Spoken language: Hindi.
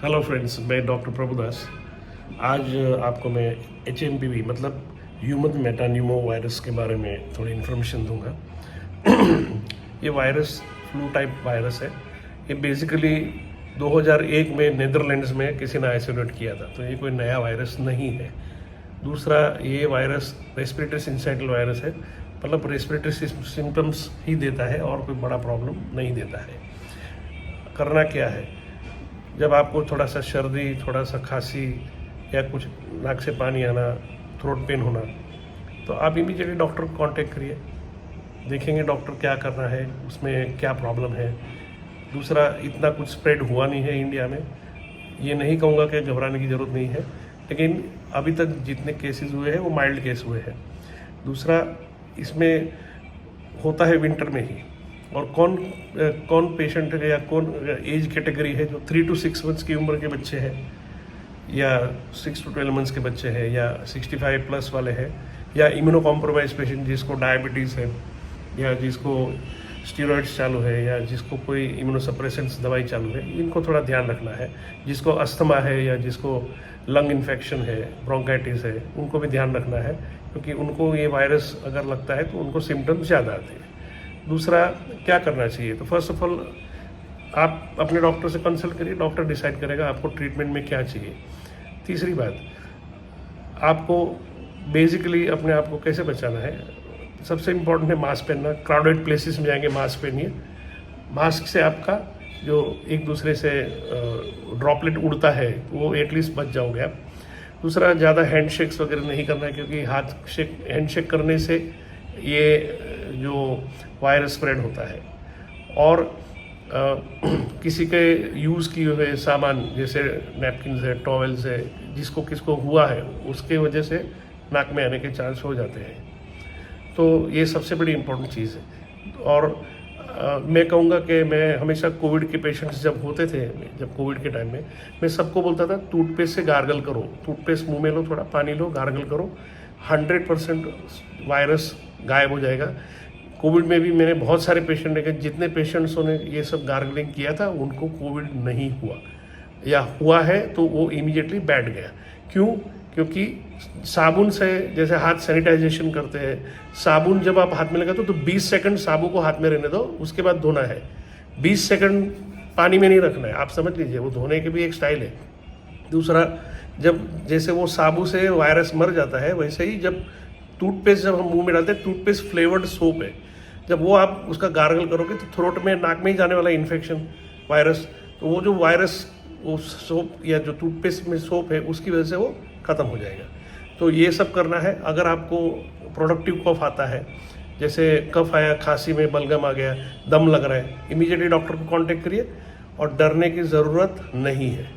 हेलो फ्रेंड्स, मैं डॉक्टर प्रभुदास। आज आपको मैं HMPV मतलब ह्यूमन मेटान्यूमो वायरस के बारे में थोड़ी इन्फॉर्मेशन दूंगा। ये वायरस फ्लू टाइप वायरस है। ये बेसिकली 2001 में नीदरलैंड्स में किसी ने आइसोलेट किया था, तो ये कोई नया वायरस नहीं है। दूसरा, ये वायरस रेस्पिरेटरी सिंसाइटल वायरस है, मतलब रेस्पिरेटरी सिम्टम्स ही देता है और कोई बड़ा प्रॉब्लम नहीं देता है। करना क्या है, जब आपको थोड़ा सा सर्दी, थोड़ा सा खांसी या कुछ नाक से पानी आना, थ्रोट पेन होना, तो आप इमीडिएटली डॉक्टर को कांटेक्ट करिए। देखेंगे डॉक्टर क्या करना है, उसमें क्या प्रॉब्लम है। दूसरा, इतना कुछ स्प्रेड हुआ नहीं है इंडिया में। ये नहीं कहूँगा कि घबराने की ज़रूरत नहीं है, लेकिन अभी तक जितने केसेस हुए हैं वो माइल्ड केस हुए हैं। दूसरा, इसमें होता है विंटर में ही। और कौन पेशेंट है या कौन एज कैटेगरी है, जो 3 to 6 मंथ्स की उम्र के बच्चे हैं, या 6 to 12 मंथ्स के बच्चे हैं, या 65 प्लस वाले हैं, या इम्यूनो कॉम्प्रोमाइज पेशेंट जिसको डायबिटीज़ है, या जिसको स्टीरॉइड्स चालू है, या जिसको कोई इम्यूनोसप्रेसेंट्स दवाई चालू है, इनको थोड़ा ध्यान रखना है। जिसको अस्थमा है या जिसको लंग इन्फेक्शन है, ब्रोंकाइटिस है, उनको भी ध्यान रखना है, क्योंकि उनको ये वायरस अगर लगता है तो उनको सिम्टम्स ज़्यादा आते हैं। दूसरा, क्या करना चाहिए, तो फर्स्ट ऑफ ऑल आप अपने डॉक्टर से कंसल्ट करिए। डॉक्टर डिसाइड करेगा आपको ट्रीटमेंट में क्या चाहिए। तीसरी बात, आपको बेसिकली अपने आप को कैसे बचाना है, सबसे इम्पोर्टेंट है मास्क पहनना। क्राउडेड प्लेसेस में जाएंगे, मास्क पहनिए। मास्क से आपका जो एक दूसरे से ड्रॉपलेट उड़ता है वो एटलीस्ट बच जाओगे आप। दूसरा, ज़्यादा हैंडशेक्स वगैरह नहीं करना है, क्योंकि हैंडशेक करने से ये जो वायरस स्प्रेड होता है। और किसी के यूज़ किए हुए सामान जैसे नैपकिन्स है, टॉवेल्स है, जिसको किसको हुआ है उसके वजह से नाक में आने के चांस हो जाते हैं। तो ये सबसे बड़ी इम्पोर्टेंट चीज़ है। और मैं कहूँगा कि मैं हमेशा कोविड के पेशेंट्स जब होते थे, जब कोविड के टाइम में मैं सबको बोलता था टूथपेस्ट से गार्गल करो, टूथपेस्ट मुंह में लो, थोड़ा पानी लो, गार्गल करो, 100% वायरस गायब हो जाएगा। कोविड में भी मैंने बहुत सारे पेशेंट देखे, जितने पेशेंट्सों ने ये सब गार्गलिंग किया था उनको कोविड नहीं हुआ, या हुआ है तो वो इमीडिएटली बैठ गया। क्यों? क्योंकि साबुन से जैसे हाथ सैनिटाइजेशन करते हैं, साबुन जब आप हाथ में लगाते हो तो 20 सेकंड साबुन को हाथ में रहने दो, उसके बाद धोना है। 20 सेकंड पानी में नहीं रखना है, आप समझ लीजिए, वो धोने की भी एक स्टाइल है। दूसरा, जब जैसे वो साबुन से वायरस मर जाता है, वैसे ही जब टूथपेस्ट जब हम मुंह में डालते हैं, टूथपेस्ट फ्लेवर्ड सोप है, जब वो आप उसका गार्गल करोगे तो थ्रोट में, नाक में ही जाने वाला इन्फेक्शन वायरस, तो वो जो वायरस वो सोप या जो टूथपेस्ट में सोप है उसकी वजह से वो ख़त्म हो जाएगा। तो ये सब करना है। अगर आपको प्रोडक्टिव कफ आता है, जैसे कफ आया, खांसी में बलगम आ गया, दम लग रहा है, इमीडिएटली डॉक्टर को कांटेक्ट करिए और डरने की ज़रूरत नहीं है।